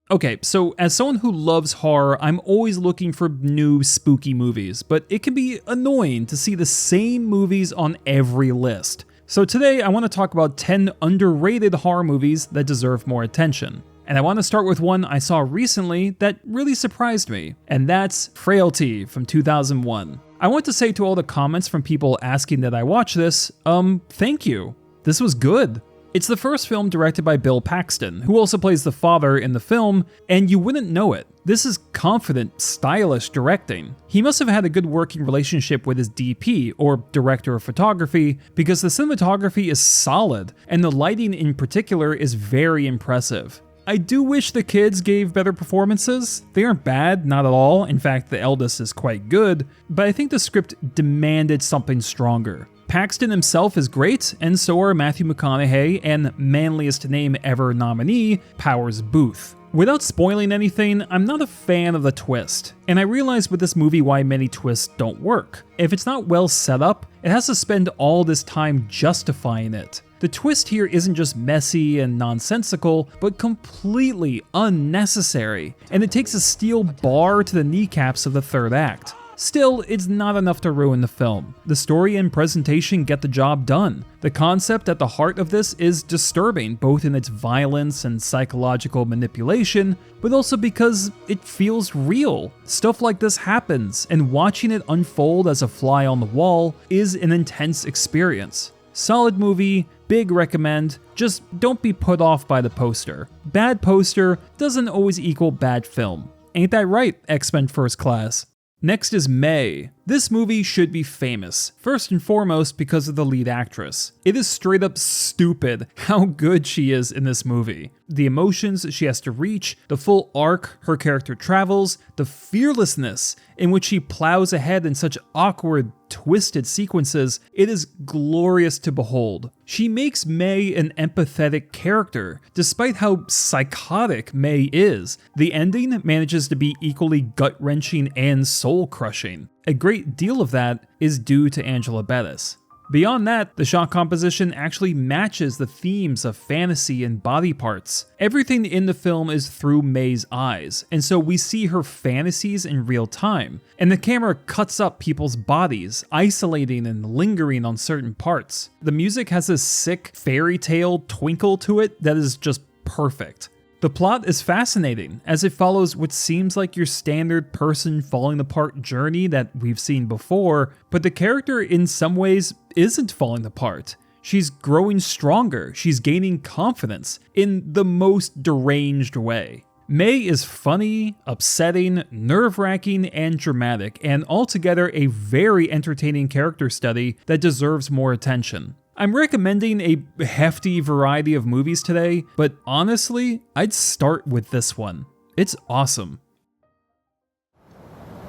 Okay, so as someone who loves horror, I'm always looking for new spooky movies, but it can be annoying to see the same movies on every list. So today I want to talk about 10 underrated horror movies that deserve more attention. And I want to start with one I saw recently that really surprised me, and that's Frailty from 2001. I want to say to all the comments from people asking that I watch this, thank you. This was good. It's the first film directed by Bill Paxton, who also plays the father in the film, and you wouldn't know it. This is confident, stylish directing. He must have had a good working relationship with his DP, or director of photography, because the cinematography is solid, and the lighting in particular is very impressive. I do wish the kids gave better performances. They aren't bad, not at all. In fact, the eldest is quite good, but I think the script demanded something stronger. Paxton himself is great, and so are Matthew McConaughey and manliest name ever nominee, Powers Booth. Without spoiling anything, I'm not a fan of the twist, and I realize with this movie why many twists don't work. If it's not well set up, it has to spend all this time justifying it. The twist here isn't just messy and nonsensical, but completely unnecessary, and it takes a steel bar to the kneecaps of the third act. Still, it's not enough to ruin the film. The story and presentation get the job done. The concept at the heart of this is disturbing, both in its violence and psychological manipulation, but also because it feels real. Stuff like this happens, and watching it unfold as a fly on the wall is an intense experience. Solid movie, big recommend, just don't be put off by the poster. Bad poster doesn't always equal bad film. Ain't that right, X-Men First Class? Next is May. This movie should be famous, first and foremost because of the lead actress. It is straight up stupid how good she is in this movie. The emotions she has to reach, the full arc her character travels, the fearlessness in which she plows ahead in such awkward, twisted sequences, it is glorious to behold. She makes May an empathetic character, despite how psychotic May is. The ending manages to be equally gut-wrenching and soul-crushing. A great deal of that is due to Angela Bettis. Beyond that, the shot composition actually matches the themes of fantasy and body parts. Everything in the film is through May's eyes, and so we see her fantasies in real time, and the camera cuts up people's bodies, isolating and lingering on certain parts. The music has a sick fairy tale twinkle to it that is just perfect. The plot is fascinating, as it follows what seems like your standard person falling apart journey that we've seen before, but the character in some ways isn't falling apart. She's growing stronger, she's gaining confidence in the most deranged way. May is funny, upsetting, nerve-wracking, and dramatic, and altogether a very entertaining character study that deserves more attention. I'm recommending a hefty variety of movies today, but honestly, I'd start with this one. It's awesome.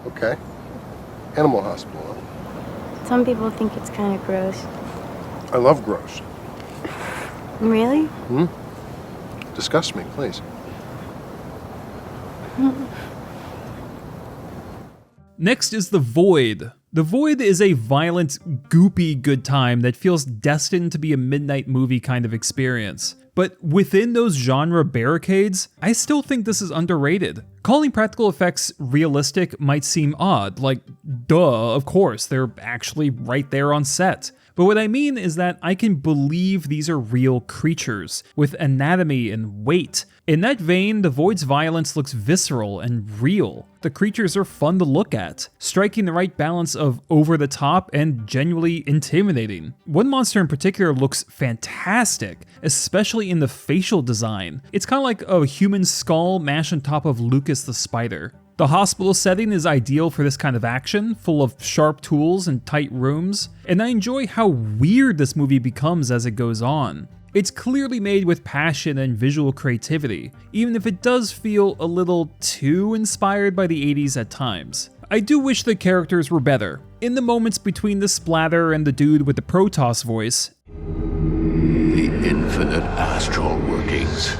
Okay. Animal hospital, huh? Some people think it's kind of gross. I love gross. Really? Disgust me, please. Next is The Void. The Void is a violent, goopy good time that feels destined to be a midnight movie kind of experience. But within those genre barricades, I still think this is underrated. Calling practical effects realistic might seem odd, like, duh, of course, they're actually right there on set. But what I mean is that I can believe these are real creatures, with anatomy and weight. In that vein, The Void's violence looks visceral and real. The creatures are fun to look at, striking the right balance of over-the-top and genuinely intimidating. One monster in particular looks fantastic, especially in the facial design. It's kind of like a human skull mashed on top of Lucas the Spider. The hospital setting is ideal for this kind of action, full of sharp tools and tight rooms, and I enjoy how weird this movie becomes as it goes on. It's clearly made with passion and visual creativity, even if it does feel a little too inspired by the 80s at times. I do wish the characters were better. In the moments between the splatter and the dude with the Protoss voice, the infinite astral workings.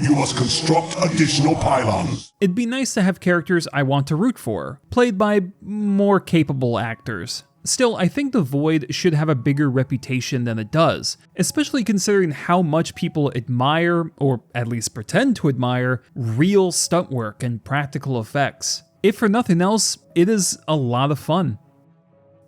You must construct additional pylons. It'd be nice to have characters I want to root for, played by more capable actors. Still, I think The Void should have a bigger reputation than it does, especially considering how much people admire, or at least pretend to admire, real stunt work and practical effects. If for nothing else, it is a lot of fun.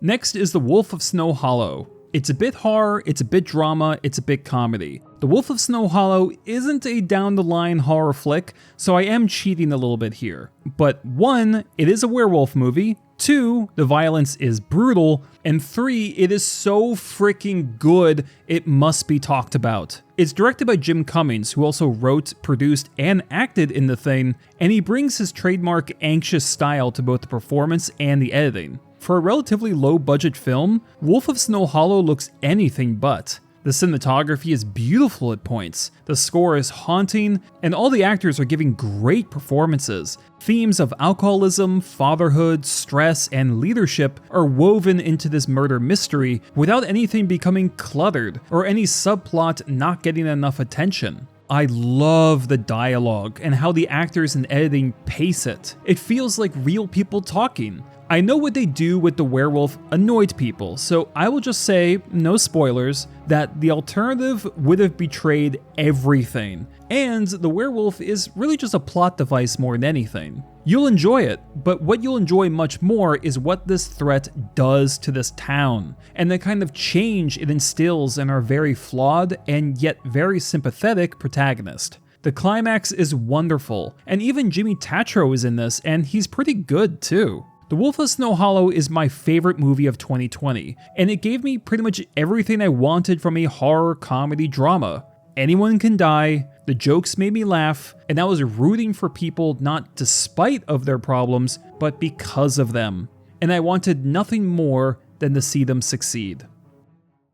Next is The Wolf of Snow Hollow. It's a bit horror, it's a bit drama, it's a bit comedy. The Wolf of Snow Hollow isn't a down-the-line horror flick, so I am cheating a little bit here. But 1, it is a werewolf movie, 2, the violence is brutal, and 3, it is so freaking good, it must be talked about. It's directed by Jim Cummings, who also wrote, produced, and acted in The Thing, and he brings his trademark anxious style to both the performance and the editing. For a relatively low-budget film, Wolf of Snow Hollow looks anything but. The cinematography is beautiful at points, the score is haunting, and all the actors are giving great performances. Themes of alcoholism, fatherhood, stress, and leadership are woven into this murder mystery without anything becoming cluttered or any subplot not getting enough attention. I love the dialogue and how the actors and editing pace it. It feels like real people talking. I know what they do with the werewolf annoyed people, so I will just say, no spoilers, that the alternative would have betrayed everything, and the werewolf is really just a plot device more than anything. You'll enjoy it, but what you'll enjoy much more is what this threat does to this town, and the kind of change it instills in our very flawed and yet very sympathetic protagonist. The climax is wonderful, and even Jimmy Tatro is in this, and he's pretty good too. The Wolf of Snow Hollow is my favorite movie of 2020, and it gave me pretty much everything I wanted from a horror comedy drama. Anyone can die, the jokes made me laugh, and I was rooting for people not despite of their problems, but because of them. And I wanted nothing more than to see them succeed.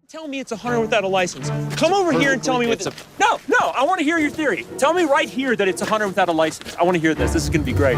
Tell me it's a hunter without a license. Come over here and tell me what No, I want to hear your theory. Tell me right here that it's a hunter without a license. I want to hear this. This is going to be great.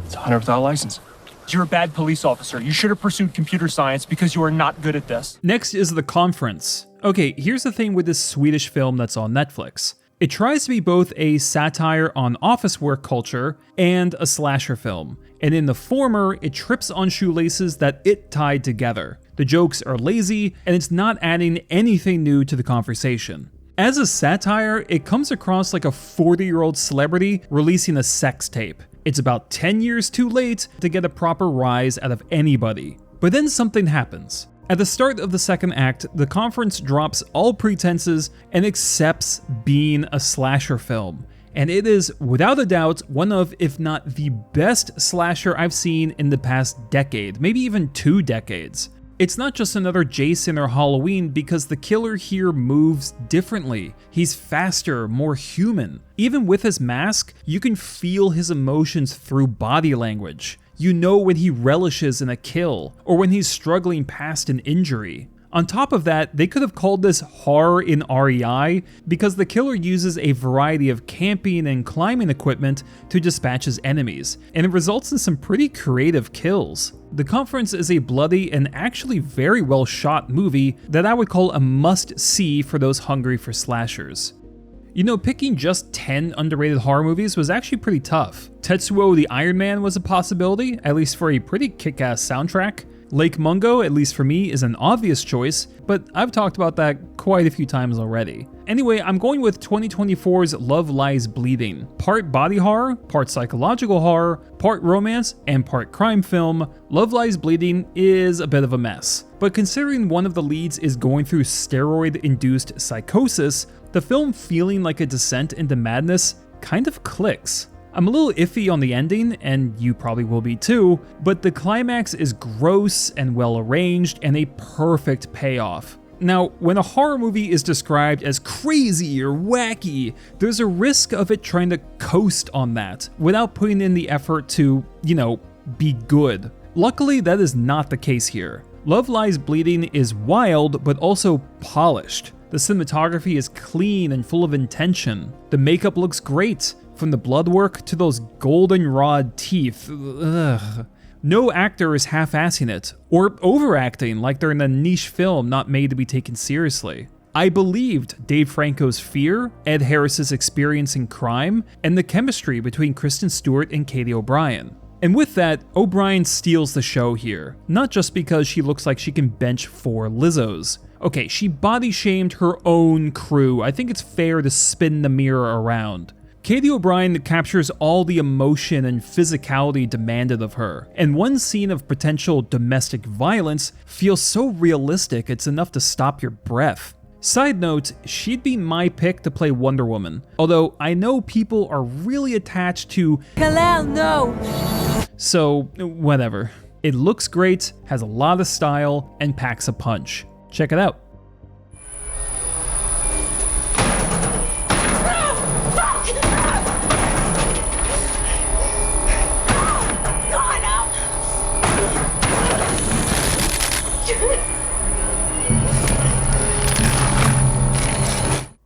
It's a hunter without a license. You're a bad police officer. You should have pursued computer science because you are not good at this. Next is The Conference. Okay, here's the thing with this Swedish film that's on Netflix. It tries to be both a satire on office work culture and a slasher film. And in the former, it trips on shoelaces that it tied together. The jokes are lazy, and it's not adding anything new to the conversation. As a satire, it comes across like a 40-year-old celebrity releasing a sex tape. It's about 10 years too late to get a proper rise out of anybody. But then something happens. At the start of the second act, The Conference drops all pretenses and accepts being a slasher film. And it is, without a doubt, one of, if not the best slasher I've seen in the past decade, maybe even 2 decades. It's not just another Jason or Halloween because the killer here moves differently. He's faster, more human. Even with his mask, you can feel his emotions through body language. You know when he relishes in a kill, or when he's struggling past an injury. On top of that, they could have called this horror in REI because the killer uses a variety of camping and climbing equipment to dispatch his enemies, and it results in some pretty creative kills. The Conference is a bloody and actually very well shot movie that I would call a must-see for those hungry for slashers. You know, picking just 10 underrated horror movies was actually pretty tough. Tetsuo the Iron Man was a possibility, at least for a pretty kick-ass soundtrack. Lake Mungo, at least for me, is an obvious choice, but I've talked about that quite a few times already. Anyway, I'm going with 2024's Love Lies Bleeding. Part body horror, part psychological horror, part romance, and part crime film, Love Lies Bleeding is a bit of a mess. But considering one of the leads is going through steroid-induced psychosis, the film feeling like a descent into madness kind of clicks. I'm a little iffy on the ending, and you probably will be too, but the climax is gross and well arranged and a perfect payoff. Now, when a horror movie is described as crazy or wacky, there's a risk of it trying to coast on that without putting in the effort to, be good. Luckily, that is not the case here. Love Lies Bleeding is wild, but also polished. The cinematography is clean and full of intention. The makeup looks great, from the blood work to those goldenrod teeth. Ugh. No actor is half-assing it, or overacting like they're in a niche film not made to be taken seriously. I believed Dave Franco's fear, Ed Harris's experience in crime, and the chemistry between Kristen Stewart and Katie O'Brien. And with that, O'Brien steals the show here, not just because she looks like she can bench 4 Lizzos. Okay, she body shamed her own crew. I think it's fair to spin the mirror around. Katie O'Brien captures all the emotion and physicality demanded of her, and one scene of potential domestic violence feels so realistic it's enough to stop your breath. Side note, she'd be my pick to play Wonder Woman, although I know people are really attached to Kal-El, no! So, whatever. It looks great, has a lot of style, and packs a punch. Check it out.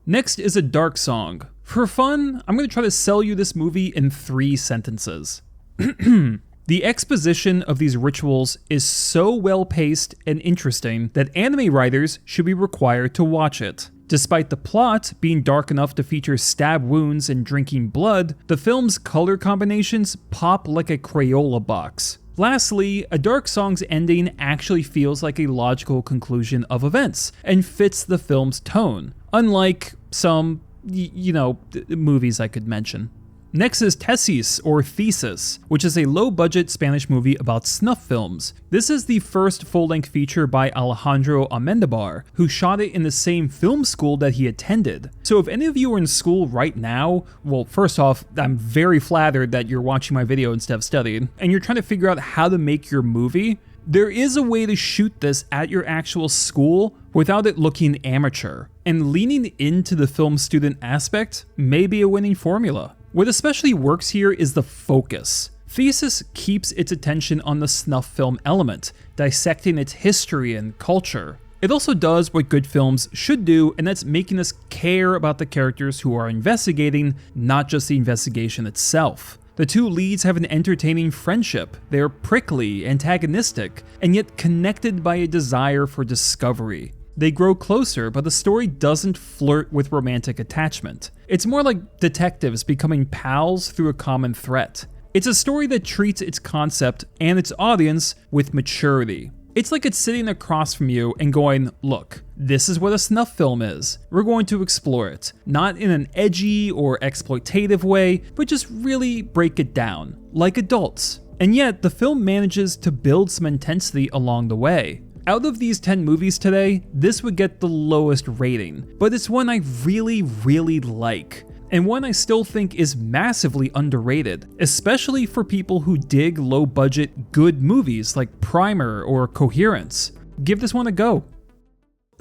Next is a dark song. For fun, I'm going to try to sell you this movie in 3 sentences. The exposition of these rituals is so well paced and interesting that anime writers should be required to watch it. Despite the plot being dark enough to feature stab wounds and drinking blood, the film's color combinations pop like a Crayola box. Lastly, a dark song's ending actually feels like a logical conclusion of events and fits the film's tone, unlike some, movies I could mention. Next is Tesis, or Thesis, which is a low-budget Spanish movie about snuff films. This is the first full-length feature by Alejandro Amendabar, who shot it in the same film school that he attended. So if any of you are in school right now, well, first off, I'm very flattered that you're watching my video instead of studying, and you're trying to figure out how to make your movie, there is a way to shoot this at your actual school without it looking amateur, and leaning into the film student aspect may be a winning formula. What especially works here is the focus. Thesis keeps its attention on the snuff film element, dissecting its history and culture. It also does what good films should do, and that's making us care about the characters who are investigating, not just the investigation itself. The 2 leads have an entertaining friendship. They're prickly, antagonistic, and yet connected by a desire for discovery. They grow closer, but the story doesn't flirt with romantic attachment. It's more like detectives becoming pals through a common threat. It's a story that treats its concept and its audience with maturity. It's like it's sitting across from you and going, look, this is what a snuff film is. We're going to explore it. Not in an edgy or exploitative way, but just really break it down, like adults. And yet, the film manages to build some intensity along the way. Out of these 10 movies today, this would get the lowest rating, but it's one I really like, and one I still think is massively underrated, especially for people who dig low-budget, good movies like Primer or Coherence. Give this one a go.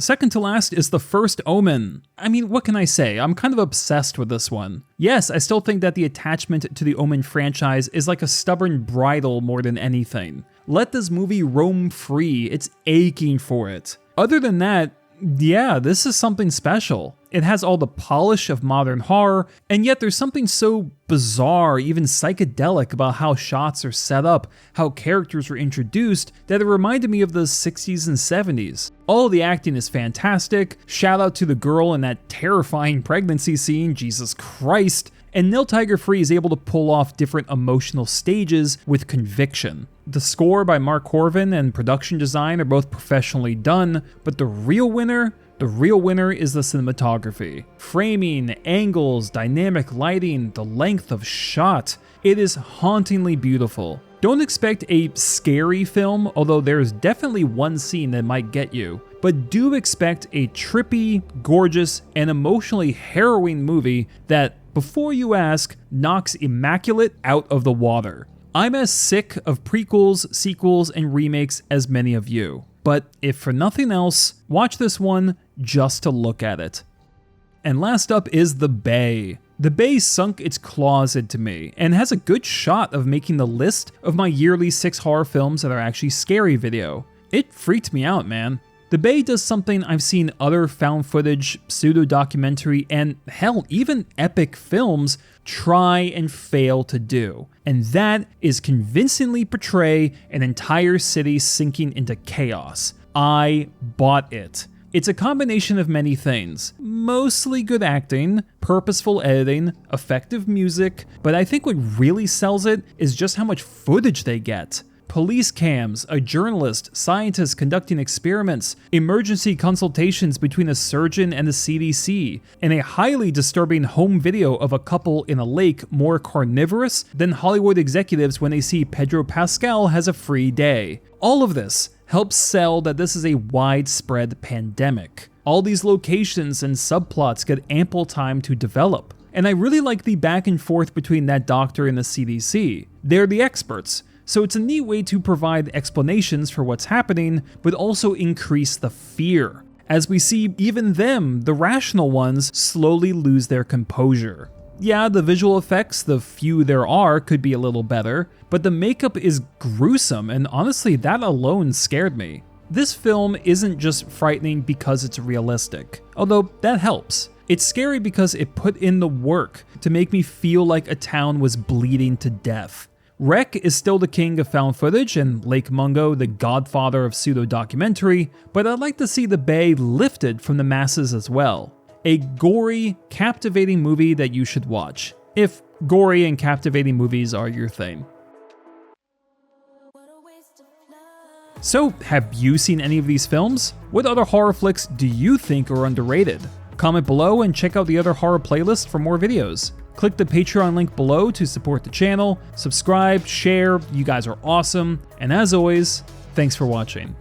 Second to last is The First Omen. I mean, what can I say? I'm kind of obsessed with this one. Yes, I still think that the attachment to the Omen franchise is like a stubborn bridle more than anything. Let this movie roam free, it's aching for it. Other than that, yeah, this is something special. It has all the polish of modern horror, and yet there's something so bizarre, even psychedelic about how shots are set up, how characters are introduced, that it reminded me of the 60s and 70s. All the acting is fantastic, shout out to the girl in that terrifying pregnancy scene, Jesus Christ, and Nil Tiger Free is able to pull off different emotional stages with conviction. The score by Mark Horvin and production design are both professionally done, but the real winner is the cinematography. Framing, angles, dynamic lighting, the length of shot. It is hauntingly beautiful. Don't expect a scary film, although there's definitely one scene that might get you, but do expect a trippy, gorgeous, and emotionally harrowing movie that, before you ask, knocks immaculate out of the water. I'm as sick of prequels, sequels, and remakes as many of you. But if for nothing else, watch this one just to look at it. And last up is The Bay. The Bay sunk its claws into me, and has a good shot of making the list of my yearly 6 horror films that are actually scary video. It freaked me out, man. The Bay does something I've seen other found footage, pseudo-documentary, and hell, even epic films try and fail to do. And that is convincingly portray an entire city sinking into chaos. I bought it. It's a combination of many things. Mostly good acting, purposeful editing, effective music, but I think what really sells it is just how much footage they get. Police cams, a journalist, scientists conducting experiments, emergency consultations between a surgeon and the CDC, and a highly disturbing home video of a couple in a lake more carnivorous than Hollywood executives when they see Pedro Pascal has a free day. All of this helps sell that this is a widespread pandemic. All these locations and subplots get ample time to develop. And I really like the back and forth between that doctor and the CDC. They're the experts. So it's a neat way to provide explanations for what's happening, but also increase the fear, as we see even them, the rational ones, slowly lose their composure. Yeah, the visual effects, the few there are, could be a little better, but the makeup is gruesome, and honestly, that alone scared me. This film isn't just frightening because it's realistic, although that helps. It's scary because it put in the work to make me feel like a town was bleeding to death. Rec is still the king of found footage and Lake Mungo the godfather of pseudo-documentary, but I'd like to see the Bay lifted from the masses as well. A gory, captivating movie that you should watch, if gory and captivating movies are your thing. So, have you seen any of these films? What other horror flicks do you think are underrated? Comment below and check out the other horror playlist for more videos. Click the Patreon link below to support the channel, subscribe, share, you guys are awesome, and as always, thanks for watching.